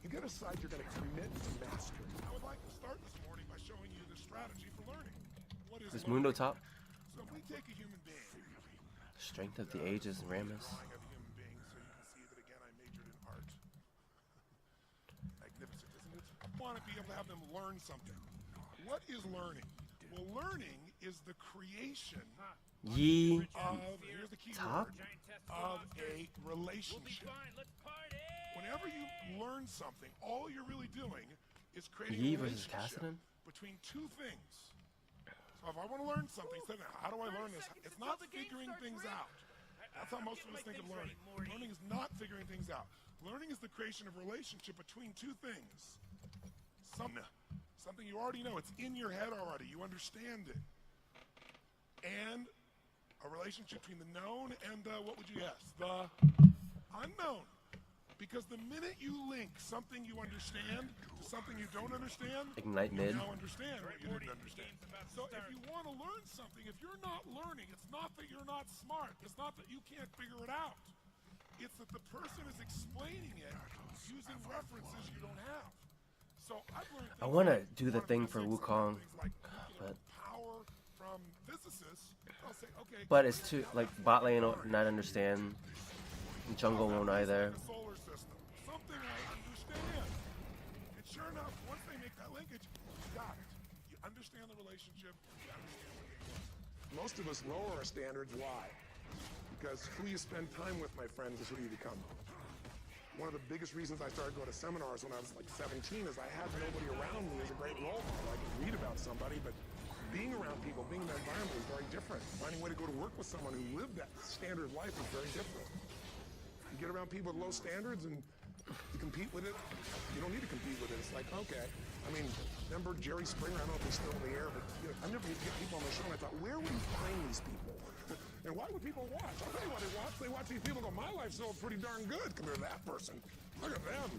You get a side you're going to commit to mastery. I would like to start this morning by showing you the strategy for learning. What is Is learning? Mundo top? So if we take a human being, Strength of the ages, Rammus. drawing of a human being, so you can see that again I majored in art. Magnificent, isn't it? I want to be able to have them learn something. What is learning? Well, learning is the creation Ye of, here's the key top? word, of a relationship. Whenever you learn something, all you're really doing is creating Yi a versus relationship Kassadin? between two things. So if I want to learn something, so how do I learn this? It's not figuring things out. That's how most of us think of learning. Learning is not figuring things out. Learning is the creation of a relationship between two things. Something you already know. It's in your head already. You understand it. And a relationship between the known and the, what would you guess? The unknown. Because the minute you link something you understand to something you don't understand, Ignite you mid. now understand what you didn't understand. So if you want to learn something, if you're not learning, it's not that you're not smart. It's not that you can't figure it out. It's that the person is explaining it using references you don't have. So I've learned I want to do the thing for Wukong, but power from physicists. I'll say, okay, but it's too like bot lane will not understand, jungle won't either. solar system. Something I understand. And sure enough, once they make that linkage, you got it. You understand the relationship, you understand what you're doing. Most of us lower our standards. Why? Because who you spend time with, my friends, is who you become. One of the biggest reasons I started going to seminars when I was like 17 is I had nobody around me as a great role model. I could read about somebody, but being around people, being in that environment is very different. Finding a way to go to work with someone who lived that standard life is very different. You get around people with low standards and you compete with it. You don't need to compete with it. It's like, okay. I mean, remember Jerry Springer? I don't know if he's still in the air, but you know, I never used to get people on the show and I thought, where would he find these people? And why would people watch? I'll tell you why they watch. They watch these people go, my life's still pretty darn good compared to that person. Look at them.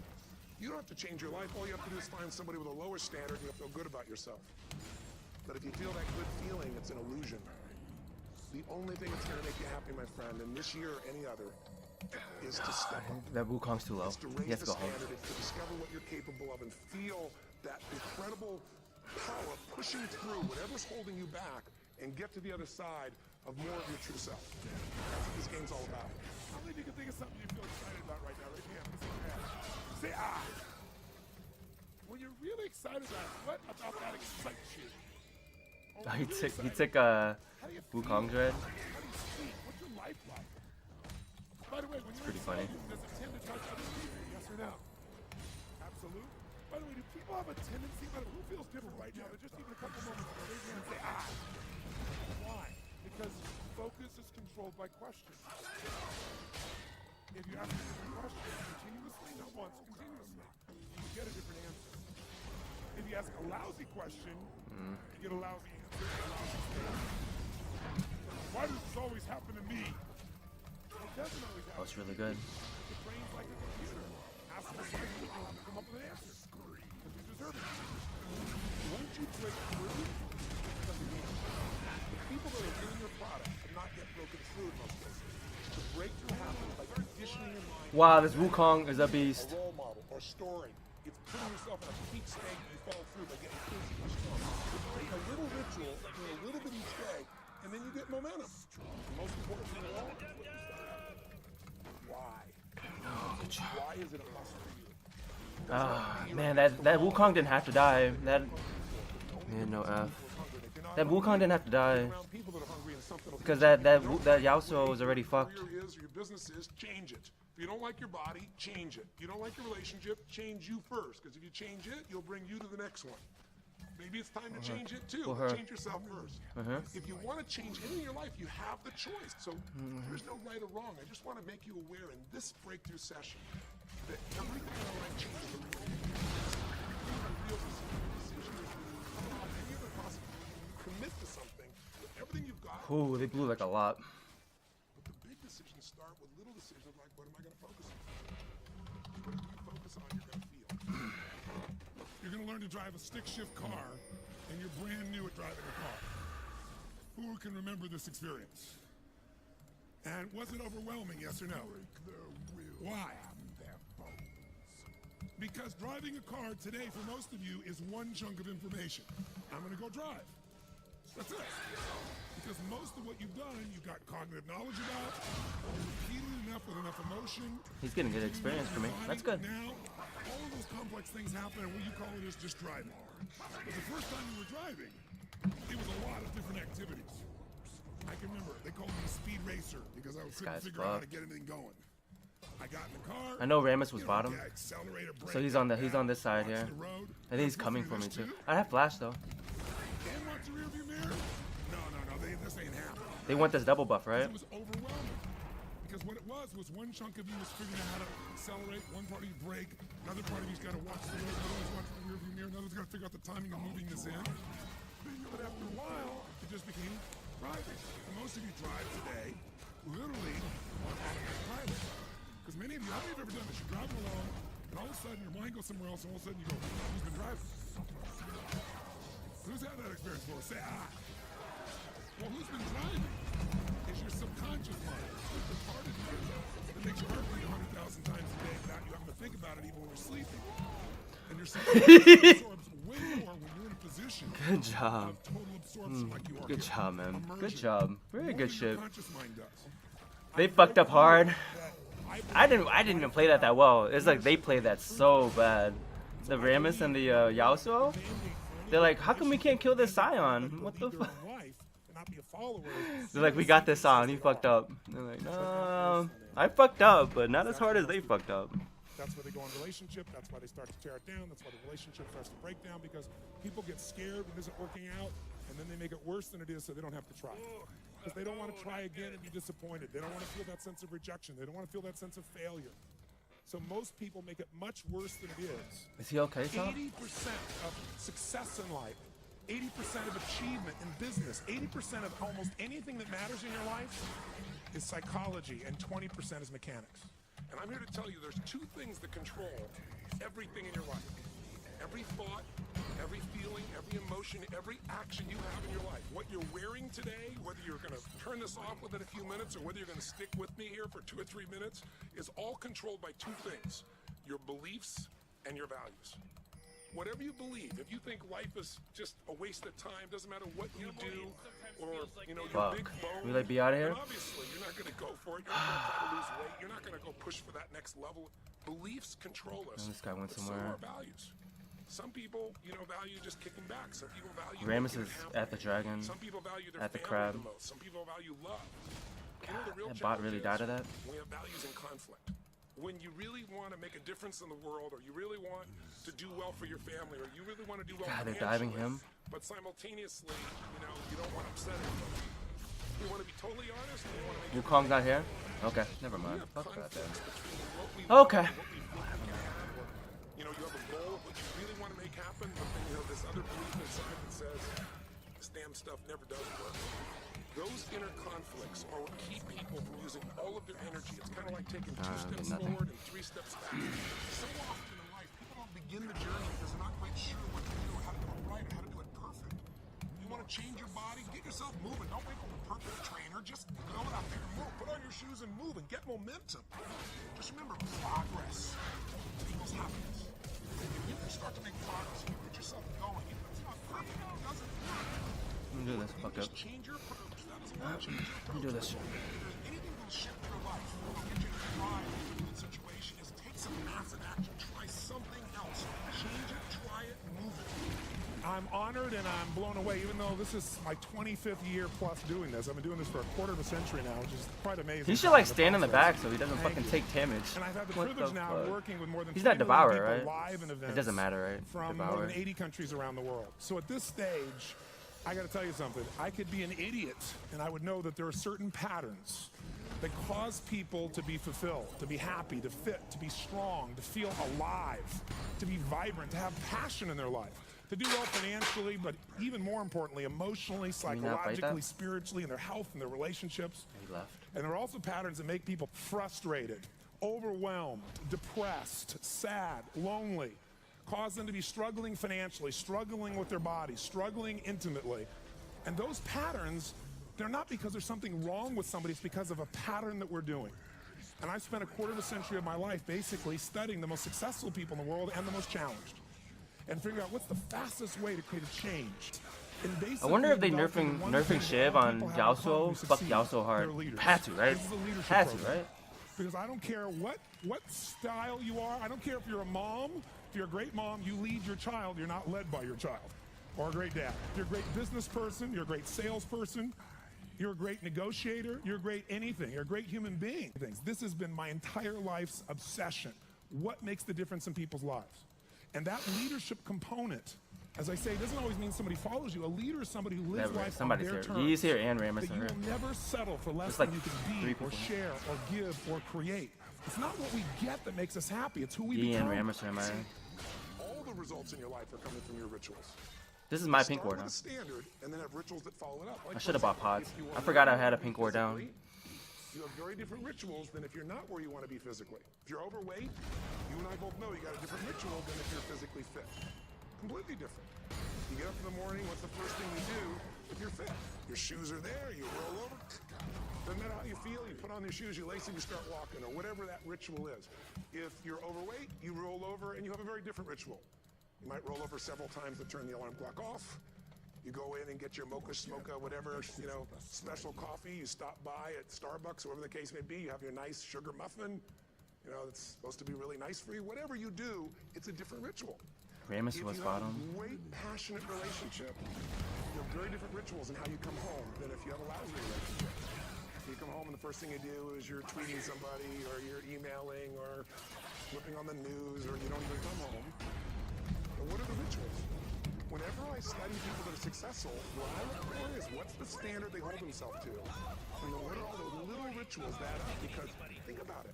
You don't have to change your life. All you have to do is find somebody with a lower standard and you'll feel good about yourself. But if you feel that good feeling, it's an illusion. The only thing that's going to make you happy, my friend, and this year or any other, is to step up. That Wukong's too low. It's to He raise has the to go home. standard. It's to discover what you're capable of and feel that incredible power pushing through whatever's holding you back and get to the other side of more of your true self. That's what this game's all about. How many of you can think of something you feel excited about right now? Raise your hand. Say ah. When you're really excited about it, what about that excites you? Oh, He really took excited. uh How do you feel? Wukong's red. How do you sleep? What's your life like? By the way, when you're pretty funny. excited, does it tend to touch other people? Yes or no? Absolutely. By the way, do people have a tendency, who feels different right now, but just even a couple moments ago, raise your hand and say, ah. Why? Because focus is controlled by questions. If you ask a different question continuously, not once, continuously, you get a different answer. If you ask a lousy question, you get a lousy answer. Why does this always happen to me? It doesn't always happen. That's really good. The brain's like a computer. Ask the question, you'll come up with an answer. Because you deserve it. Once you break through, the people that are doing your product have not yet broken through in most cases. The breakthrough happens by conditioning your mind. Wow, this Wukong is a beast. A role model or story. It's putting yourself in a peak state and you fall through by getting physically strong. It's doing a little ritual, doing a little bit each day, and then you get momentum. The most important thing of all is what you start. Why? Why is it a must for you? Ah, man, that Wukong didn't have to die. That man, no F. That Wukong didn't have to die because that Yasuo was already fucked. Your business is change it. If you don't like your body, change it. If you don't like your relationship, change you first. Because if you change it, you'll bring you to the next one. Maybe it's time to change it too. Change yourself first. If you want to change anything in your life, you have the choice. So there's no right or wrong. I just want to make you aware in this breakthrough session that everything in our life changes. Commit to something with everything you've got. Ooh, they blew like a lot. But the big decisions start with little decisions like, what am I going to focus on? What you focus on, you're going to feel. You're going to learn to drive a stick shift car, and you're brand new at driving a car. Who can remember this experience? And was it overwhelming, yes or no? Why? Because Because driving a car today for most of you is one chunk of information. I'm gonna go drive. That's it. Because most of what you've done, you've got cognitive knowledge about, you repeated enough with enough emotion. He's getting good experience for me. That's good. Now, all of those complex things happen, and what you call it is just driving. But the first time you were driving, it was a lot of different activities. I can remember, they called me Speed Racer because I couldn't figure out how to get anything going. I got in the car. I know Ramus was bottom, brake, so he's on this side here. I think he's coming for me too. I have flash though. And watch the rearview mirror? No, this ain't happening. They want this double buff, right? It was overwhelming. Because what it was one chunk of you was figuring out how to accelerate, one part of you brake, another part of you's got to watch the road, another one's watching the rearview mirror, another's got to figure out the timing of moving this in. But after a while, it just became driving. And most of you drive today, literally, on automatic pilot. Because many of you, how many of you have ever done this? You're driving along, and all of a sudden your mind goes somewhere else, and all of a sudden you go, who's been driving? Who's had that experience before? Say, Well, who's been driving is your subconscious mind. The part of you that makes your heart beat 100,000 times a day without you having to think about it even when you're sleeping. And your subconscious absorbs way more when you're in a position Good job. of total absorption like you are. Good here. job, man. Good Immersion. job. Very good More than shit. your conscious mind does. They fucked up hard. I didn't even play that well. It's like they played that so bad. The Ramus and the Yasuo. They're like, how come we can't kill this Sion? What the fuck? They're like, we got this on. He fucked up. They're like, no, I fucked up, but not as hard as they fucked up. That's where they go in relationship. That's why they start to tear it down. That's why the relationship starts to break down, because people get scared when it isn't working out, and then they make it worse than it is so they don't have to try. Because they don't want to try again and be disappointed. They don't want to feel that sense of rejection. They don't want to feel that sense of failure. So most people make it much worse than it is. Is he okay, Sam? 80% of success in life, 80% of achievement in business, 80% of almost anything that matters in your life is psychology, and 20% is mechanics. And I'm here to tell you there's two things that control everything in your life. Every thought, every feeling, every emotion, every action you have in your life. What you're wearing today, whether you're going to turn this off within a few minutes or whether you're going to stick with me here for 2 or 3 minutes, is all controlled by two things: your beliefs and your values. Whatever you believe, if you think life is just a waste of time, doesn't matter what you do, or you're big bone, Will I be out of here? obviously you're not going to go for it. You're not going to try to lose weight. You're not going to go push for that next level. Beliefs control us. This guy went but somewhere. So are values. Some people, value just kicking back. Some people value Ramus making is it happen. at the dragon, Some people value their at the family crab. the most. Some people value love. God, The real that bot challenge really is died of that. We have values in conflict. When you really want to make a difference in the world, or you really want to do well for your family, or you really want to do well God, they're diving financially, him. but simultaneously, you don't want to upset anybody. We want to be totally honest. We want to make Wukong's not here? Okay, never we mind. have Fuck that then. conflicts between what we want Okay. and what we think can happen. You have a goal of what you really want to make happen, but then you have this other belief inside that says this damn stuff never does work. Those inner conflicts are what keep people from using all of their energy. It's kind of like taking 2 steps nothing. forward and 3 steps back. So often in life, people don't begin the journey because they're not quite sure what to do, how to do it right, or how to do it perfect. You want to change your body? Get yourself moving. Don't wait for a perfect trainer. Just go out there and move. Put on your shoes and move and get momentum. Just remember, progress equals happiness. If you can start to make progress, you get yourself going. Even if it's not perfect, it doesn't matter. Let me do this. Fuck up. Just change your approach. That doesn't matter. Change your Let me approach. do this. If there's anything that'll shift your life, that'll get you to thrive in a situation, is take some massive action. Try something else. Change it, try it, move it. I'm honored and I'm blown away, even though this is my 25th year plus doing this. I've been doing this for a quarter of a century now, which is quite amazing. He should like stand in the back so he doesn't fucking take damage. And I've had the What privilege the now of fuck? working with more than He's 3 not million Devourer, people right? live in events It doesn't matter, right? from Devourer. more than 80 countries around the world. So at this stage, I got to tell you something. I could be an idiot, and I would know that there are certain patterns that cause people to be fulfilled, to be happy, to fit, to be strong, to feel alive, to be vibrant, to have passion in their life, to do well financially, but even more importantly, emotionally, you not fight psychologically, that? spiritually, in their health and their relationships. He left. And there are also patterns that make people frustrated, overwhelmed, depressed, sad, lonely, cause them to be struggling financially, struggling with their bodies, struggling intimately. And those patterns, they're not because there's something wrong with somebody, it's because of a pattern that we're doing. And I've spent a quarter of a century of my life basically studying the most successful people in the world and the most challenged, and figuring out what's the fastest way to create a change. I wonder if they nerfing Shiv on Yasuo. Fuck Yasuo hard. Had to, right? Had to, right? Because I don't care what style you are. I don't care if you're a mom. If you're a great mom, you lead your child. You're not led by your child. Or a great dad. If you're a great business person, you're a great salesperson, you're a great negotiator, you're a great anything, you're a great human being. This has been my entire life's obsession. What makes the difference in people's lives? And that leadership component, as I say, doesn't always mean somebody follows you. A leader is somebody who lives life on their terms. He's here and Ramos that are you here. will never settle for less Like than you can be, or share, or give, or create. It's not what we get that makes us happy. It's who we become. And Ramos are mine. All the results in your life are coming from your rituals. This is my pink ward now. Standard, and then have rituals that follow it up. Like I should have bought pods. I forgot I had a pink ward down. You have very different rituals than if you're not where you want to be physically. If you're overweight, you and I both know you got a different ritual than if you're physically fit. Completely different. You get up in the morning, what's the first thing you do if you're fit? Your shoes are there, you roll over. Doesn't matter how you feel, you put on your shoes, you lace them, you start walking, or whatever that ritual is. If you're overweight, you roll over and you have a very different ritual. You might roll over several times to turn the alarm clock off. You go in and get your mocha, smocha, whatever, special coffee. You stop by at Starbucks, whatever the case may be. You have your nice sugar muffin. It's supposed to be really nice for you. Whatever you do, it's a different ritual. Ramos was bottom. If you have a great, passionate relationship, you have very different rituals in how you come home than if you have a lousy relationship. You come home and the first thing you do is you're tweeting somebody, or you're emailing, or flipping on the news, or you don't even come home. But what are the rituals? Whenever I study people that are successful, what I look for is what's the standard they hold themselves to? And then what are all those little rituals that add up? Because think about it.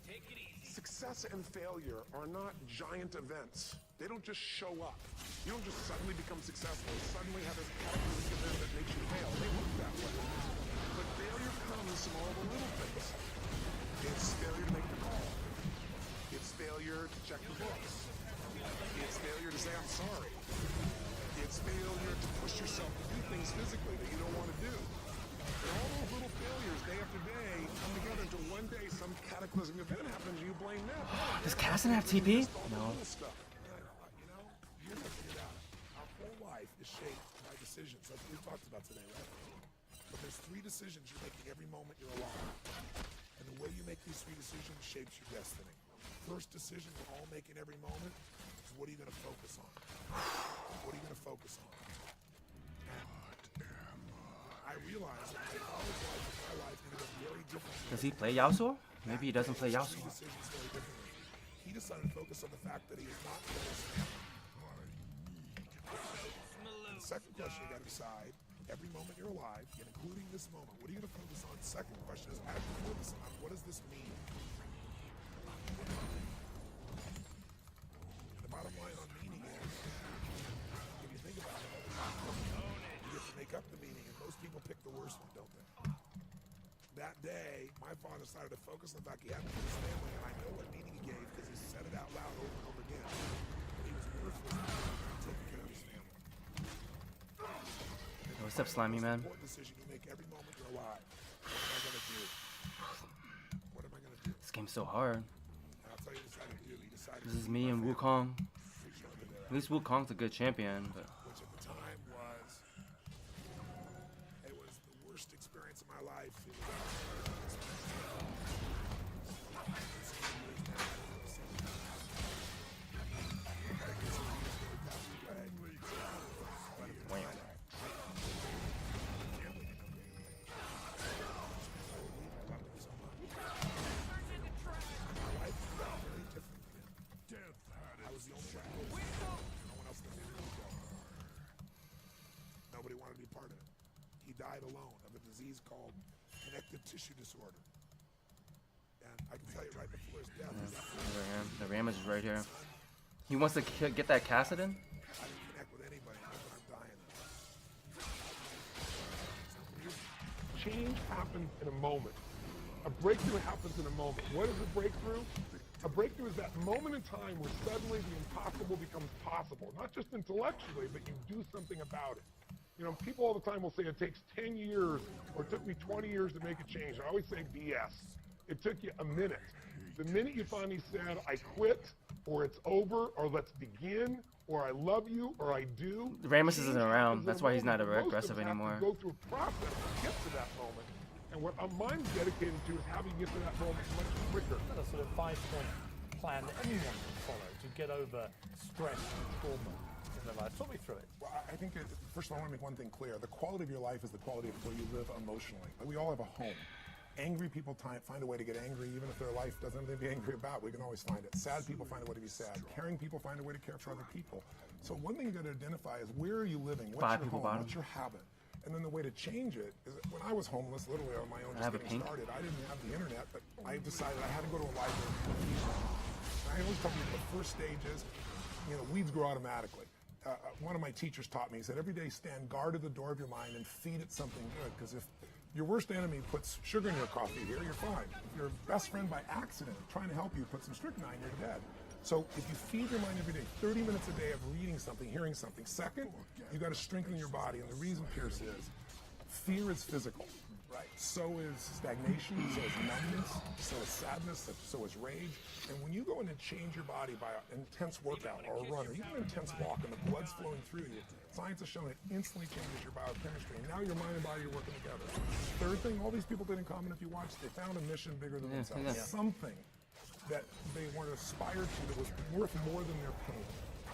Success and failure are not giant events. They don't just show up. You don't just suddenly become successful, suddenly have this cataclysmic event that makes you fail. They look that way. But failure comes from all the little things. It's failure to make the call. It's failure to check the books. It's failure to say I'm sorry. It's failure to push yourself to do things physically that you don't want to do. And all those little failures, day after day, come together until one day some cataclysmic event happens and you blame them. Does Casson have TP? No. You have to figure it out. Our whole life is shaped by decisions. That's what we talked about today, right? But there's 3 decisions you're making every moment you're alive. And the way you make these 3 decisions shapes your destiny. First decision we're all making every moment is, what are you going to focus on? What are you going to focus on? I realize that my college life and my life ended up very different. Does he play Yasuo? Maybe he doesn't play Yasuo. Decisions very differently. He decided to focus on the fact that he is not close. The second question you got to decide, every moment you're alive, and including this moment, what are you going to focus on? Second question is, as you focus on, what does this mean? The bottom line on meaning is, if you think about it, you get to make up the meaning, and most people pick the worst one, don't they? That day, my father decided to focus on the fact he had to his family, and I know what meaning he gave because he said it out loud over and over again. But he was worthless in taking care of his family. What's up, Slimy Man? Important decision you make every moment you're alive. What am I gonna do? What am I gonna do? This game's so hard. And I'll tell you what he decided to do. He decided This is me and Wukong. At least Wukong's a good champion, but which at the time was the worst experience of my life. Nobody wanted to be part of it. He died alone of a disease called connective tissue disorder. And I can tell you right before his death, the Ramos is right here. He wants to get that Cassidon? I didn't connect with anybody when I'm dying. Change happens in a moment. A breakthrough happens in a moment. What is a breakthrough? A breakthrough is that moment in time where suddenly the impossible becomes possible. Not just intellectually, but you do something about it. People all the time will say it takes 10 years or it took me 20 years to make a change. I always say BS. It took you a minute. The minute you finally said, I quit, or it's over, or let's begin, or I love you, or I do. Ramus isn't around. That's why he's not Most of us aggressive have to anymore. Go through a process to get to that moment. And what I'm dedicated to is how we get to that moment much quicker. A sort of 5-point plan that anyone can follow to get over stress and trauma in their life. Talk me through it. Well, I think, first of all, I want to make one thing clear. The quality of your life is the quality of where you live emotionally. We all have a home. Angry people find a way to get angry, even if their life doesn't have anything to be angry about. We can always find it. Sad people find a way to be sad. Caring people find a way to care for other people. So one thing you got to identify is where are you living? What's your home? What's your habit? And then the way to change it is when I was homeless, literally on my own, just getting started, I didn't have the internet, but I decided I had to go to a library. I always tell people the first stage is, weeds grow automatically. One of my teachers taught me, he said, every day stand guard at the door of your mind and feed it something good, because if your worst enemy puts sugar in your coffee here, you're fine. If your best friend by accident trying to help you put some strychnine, you're dead. So if you feed your mind every day, 30 minutes a day of reading something, hearing something. Second, you got to strengthen your body. And the reason, Pierce, is fear is physical. Right. So is stagnation, so is numbness, so is sadness, so is rage. And when you go in and change your body by an intense workout or a run or even an intense walk and the blood's flowing through you, science has shown it instantly changes your biochemistry. And now your mind and body are working together. Third thing, all these people did in common, if you watch, they found a mission bigger than themselves. Something that they want to aspire to that was worth more than their pain.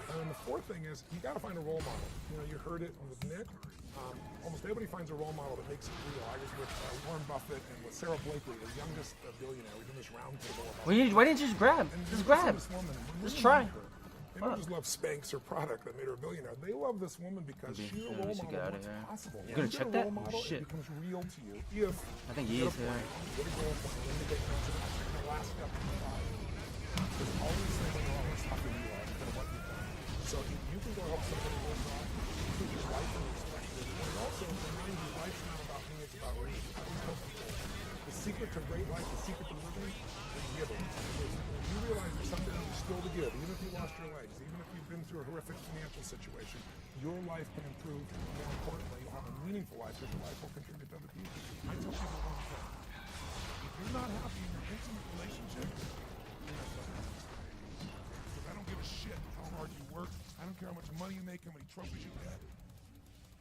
And then the fourth thing is, you got to find a role model. You heard it with Nick. Almost everybody finds a role model that makes it real. I was with Warren Buffett and with Sarah Blakely, the youngest billionaire. We've done this round table. Why didn't you just grab? Just grab. Just try. They don't just love Spanx, her product that made her a billionaire. They love this woman because she's a role model of what's possible. You gonna check that? Oh, shit. It becomes real to you. If I think he is here. There's always something wrong with something you are instead of what you've done. So if you can go help somebody live wrong, you can use life and respect it. And it also reminds you life's not about me, it's about me. I always tell people, the secret to great life, the secret to living is giving. Because when you realize there's something you still to give, even if you lost your legs, even if you've been through a horrific financial situation, your life can improve. More importantly, you'll have a meaningful life because your life will contribute to other people. I tell people one thing. If you're not happy in your intimate relationship, I don't give a shit how hard you work. I don't care how much money you make, how many trophies you get.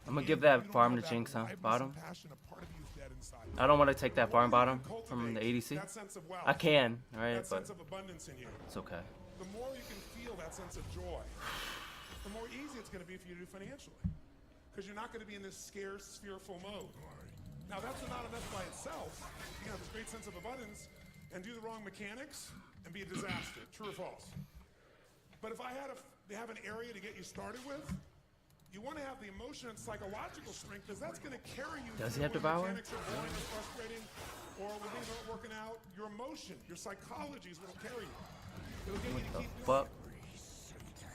I'm gonna give that farm to Jinx, huh? Bottom. I don't want to take that farm bottom from the ADC. I can, alright, but it's okay. The more you can feel that sense of joy, the more easy it's going to be for you to do financially. Because you're not going to be in this scarce, fearful mode. Now, that's not enough by itself. You can have this great sense of abundance and do the wrong mechanics and be a disaster. True or false? But if I had to have an area to get you started with, you want to have the emotion and psychological strength because that's going to carry you. Does he have Devour? Mechanics are boring and frustrating, or when things aren't working out, your emotion, your psychology is what will carry you. It'll get you to keep doing it.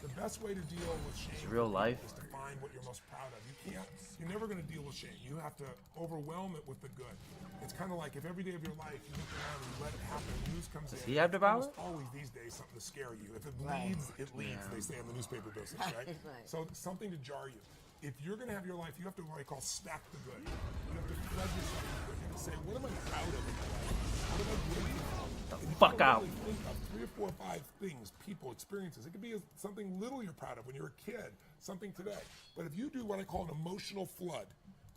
The best way to deal with shame It's real life. is to find what you're most proud of. You're never going to deal with shame. You have to overwhelm it with the good. It's kind of like if every day of your life you look around and you let it happen, news comes in. Does he have Devour? Almost always these days something to scare you. If it bleeds, it leads, they say in the newspaper business, right? So something to jar you. If you're going to have your life, you have to what I call stack the good. You have to flood yourself with good. You have to say, what am I proud of in my life? What am I doing? Fuck out. Really think of 3 or 4 or 5 things, people, experiences. It could be something little you're proud of when you're a kid, something today. But if you do what I call an emotional flood,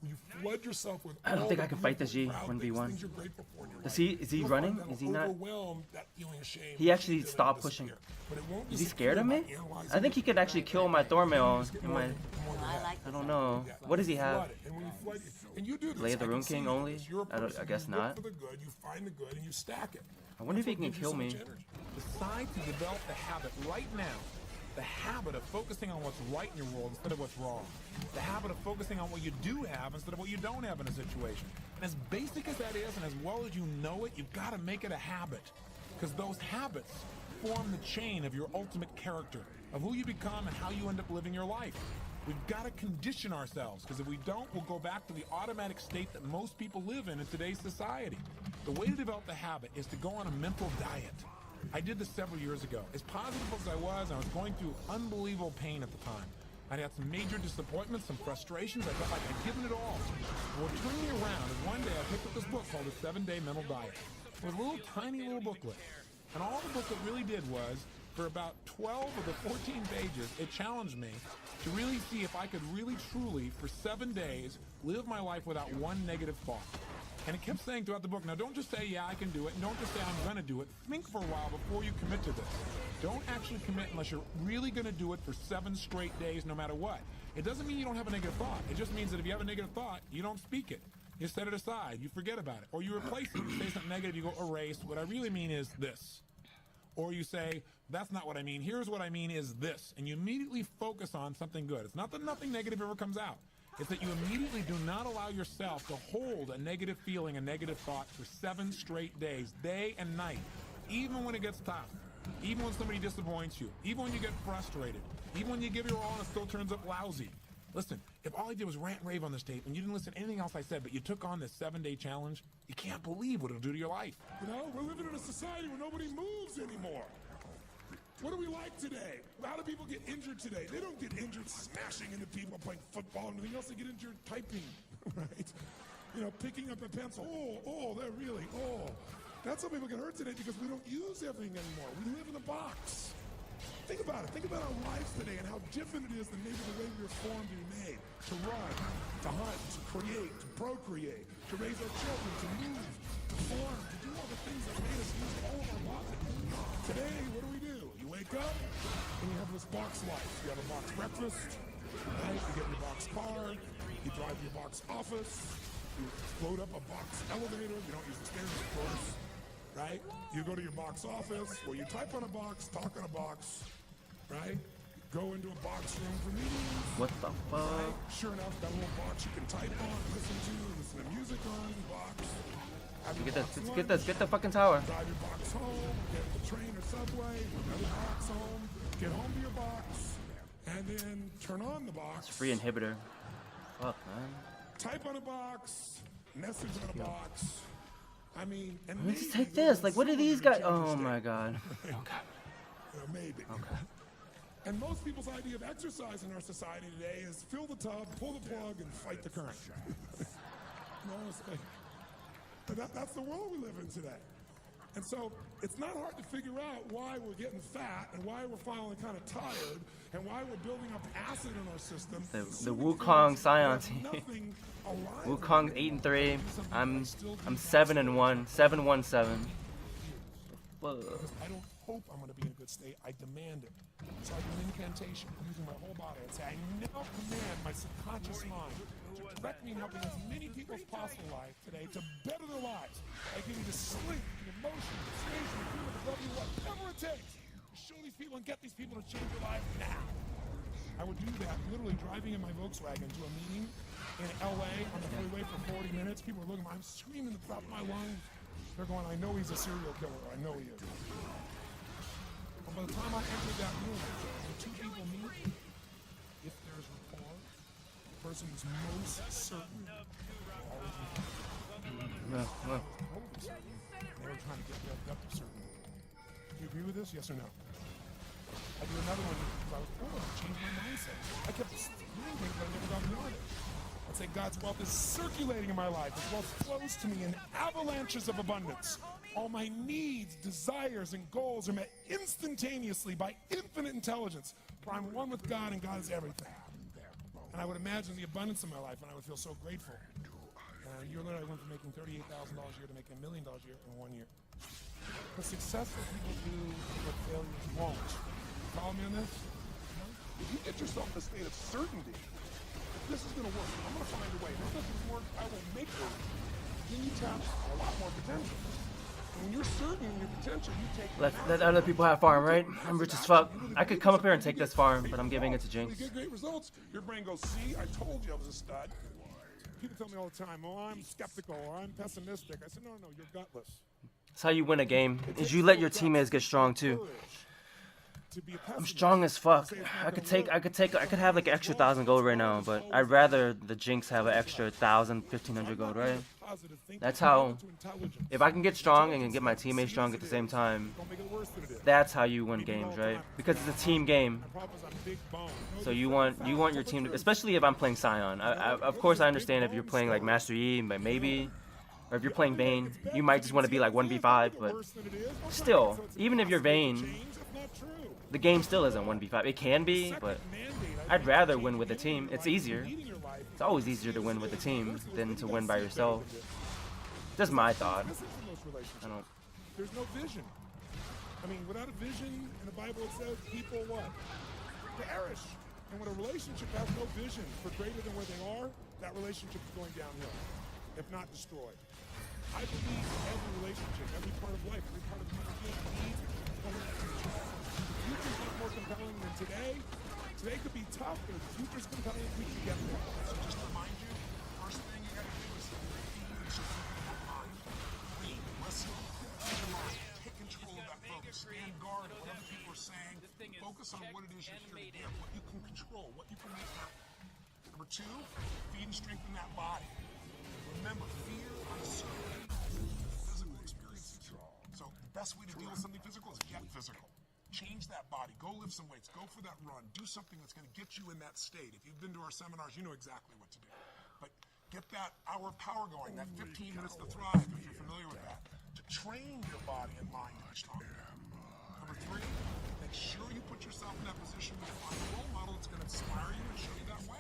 where you flood yourself with I don't think I can fight this G 1v1. Is he running? Is he not? He actually stopped pushing. Is he scared of me? I think he could actually kill my Thormail. I don't know. What does he have? Lay of the Rune King only? I guess not. I wonder if he can kill me. Decide to develop the habit right now. The habit of focusing on what's right in your world instead of what's wrong. The habit of focusing on what you do have instead of what you don't have in a situation. And as basic as that is, and as well as you know it, you've got to make it a habit. Because those habits form the chain of your ultimate character, of who you become and how you end up living your life. We've got to condition ourselves, because if we don't, we'll go back to the automatic state that most people live in today's society. The way to develop the habit is to go on a mental diet. I did this several years ago. As positive as I was going through unbelievable pain at the time. I'd had some major disappointments, some frustrations. I felt like I'd given it all. Well, it turned me around, and one day I picked up this book called The 7-Day Mental Diet. It was a tiny little booklet. And all the book really did was, for about 12 of the 14 pages, it challenged me to really see if I could really truly, for 7 days, live my life without one negative thought. And it kept saying throughout the book, now don't just say, yeah, I can do it, and don't just say, I'm gonna do it. Think for a while before you commit to this. Don't actually commit unless you're really gonna do it for 7 straight days, no matter what. It doesn't mean you don't have a negative thought. It just means that if you have a negative thought, you don't speak it. You set it aside, you forget about it. Or you replace it, you say something negative, you go erase. What I really mean is this. Or you say, that's not what I mean, here's what I mean is this. And you immediately focus on something good. It's not that nothing negative ever comes out. It's that you immediately do not allow yourself to hold a negative feeling, a negative thought for 7 straight days, day and night. Even when it gets tough, even when somebody disappoints you, even when you get frustrated, even when you give your all and it still turns up lousy. Listen, if all I did was rant and rave on this tape and you didn't listen to anything else I said, but you took on this 7-day challenge, you can't believe what it'll do to your life. You know, we're living in a society where nobody moves anymore. What do we like today? How do people get injured today? They don't get injured smashing into people playing football and anything else. They get injured typing, right? You know, picking up a pencil. They're really, That's how people get hurt today because we don't use everything anymore. We live in a box. Think about it. Think about our lives today and how different it is than maybe the way we were formed to be made. To run, to hunt, to create, to procreate, to raise our children, to move, to form, to do all the things that made us use all of our bodies. Today, what do? You wake up and you have this box life. You have a box breakfast, right? You get your box car, you drive your box office, you load up a box elevator. You don't use the stairs, of course, right? You go to your box office where you type on a box, talk on a box, right? Go into a box room for meetings. What the fuck? Right? Sure enough, got a little box you can type on, listen to music on, box. Get the fucking tower. Drive your box home, get the train or subway, another box home, get home to your box, and then turn on the box. It's free inhibitor. Fuck, man. Type on a box, message on a box. I mean, and Let's maybe take there's this. Like, what are some these other guys? changes Oh there. my god. Okay. Maybe. Okay. And most people's idea of exercise in our society today is fill the tub, pull the plug, and fight the current. No, it's like, that's the world we live in today. And so it's not hard to figure out why we're getting fat and why we're finally kind of tired and why we're building up acid in our system. The Wukong Sion team. Wukong's 8-3. I'm 7-1. 7-1-7. Whoa. I don't hope I'm going to be in a good state. I demand it. So I do an incantation using my whole body and say, I now command my subconscious mind to direct me in helping as many people as possible life today to better their lives by giving the strength, the emotion, the persuasion, the humor, the love, whatever it takes to show these people and get these people to change their life now. I would do that literally driving in my Volkswagen to a meeting in LA on the freeway for 40 minutes. People are looking, I'm screaming at the top of my lungs. They're going, I know he's a serial killer. I know he is. But by the time I entered that room, when 2 people meet, if there's rapport, the person who's most certain always always certain. They were trying to get revved up to certain. Do you agree with this? Yes or no? I do another one because I was bored. I changed my mindset. I kept doing things, but I never got beyond it. I'd say God's wealth is circulating in my life. His wealth flows to me in avalanches of abundance. All my needs, desires, and goals are met instantaneously by infinite intelligence. For I'm one with God, and God is everything. And I would imagine the abundance in my life, and I would feel so grateful. And a year later, I went from making $38,000 a year to making $1 million a year in 1 year. But successful people do what failures won't. Follow me on this? If you get yourself in a state of certainty, this is going to work. I'm going to find a way. If this doesn't work, I will make it work. Then you tap a lot more potential. And when you're certain in your potential, you take... Let other people have farm, right? I'm rich as fuck. I could come up here and take this farm, but I'm giving it to Jinx. You get great results. Your brain goes, see, I told you I was a stud. People tell me all the time, oh, I'm skeptical or I'm pessimistic. I said, no, you're gutless. That's how you win a game, is you let your teammates get strong too. I'm strong as fuck. I could have like an extra 1,000 gold right now, but I'd rather the Jinx have an extra 1,000, 1,500 gold, right? That's how, if I can get strong and get my teammates strong at the same time, that's how you win games, right? Because it's a team game. So you want your team to, especially if I'm playing Sion. Of course I understand if you're playing like Master Yi, but maybe Or if you're playing Vayne, you might just want to be like 1v5, but still, even if you're Vayne, the game still isn't 1v5. It can be, but I'd rather win with a team. It's easier. It's always easier to win with a team than to win by yourself. Just my thought. I don't. There's no vision. I mean, without a vision, in the Bible it says people what? Perish. And when a relationship has no vision for greater than where they are, that relationship is going downhill, if not destroyed. I believe every relationship, every part of life, every part of human being needs a future. The future's not more compelling than today. Today could be tough, but if the future's compelling, we can get there. So just to remind you, first thing you gotta do is feed your mind. Read, listen, feed your mind. Take control of that focus. Stand guard at what other people are saying. Focus on what it is you're here to give, what you can control, what you can make happen. Number two, feed and strengthen that body. Remember, fear, uncertainty, physical experiences. So the best way to deal with something physical is get physical. Change that body. Go lift some weights. Go for that run. Do something that's going to get you in that state. If you've been to our seminars, you know exactly what to do. But get that hour of power going, that 15 minutes to thrive, if you're familiar with that, to train your body and mind to be stronger. Number three, make sure you put yourself in that position to find a role model that's going to inspire you and show you that way.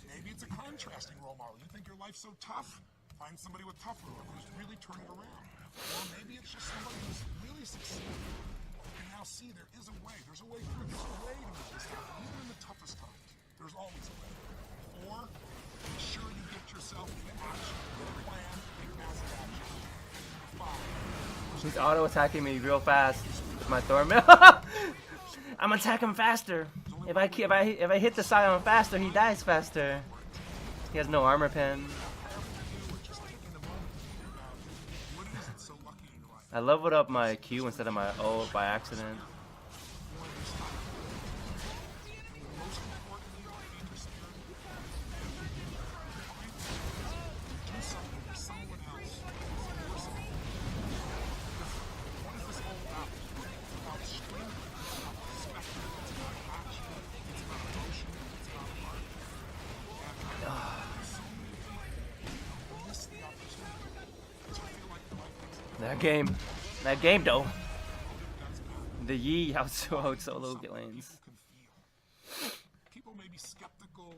Maybe it's a contrasting role model. You think your life's so tough? Find somebody with tougher who's really turning around. Or maybe it's just somebody who's really succeeding. You can now see there is a way. There's a way through. There's a way to make this happen. Even in the toughest times, there's always a way. Four, make sure you get yourself into action. Get a plan. Take massive action. Five. He's auto attacking me real fast with my Thornmail. I'm attacking him faster. If I hit the Sion faster, he dies faster. He has no armor pen. I leveled up my Q instead of my O by accident. That game though. The Yasuo solo lanes. People may be skeptical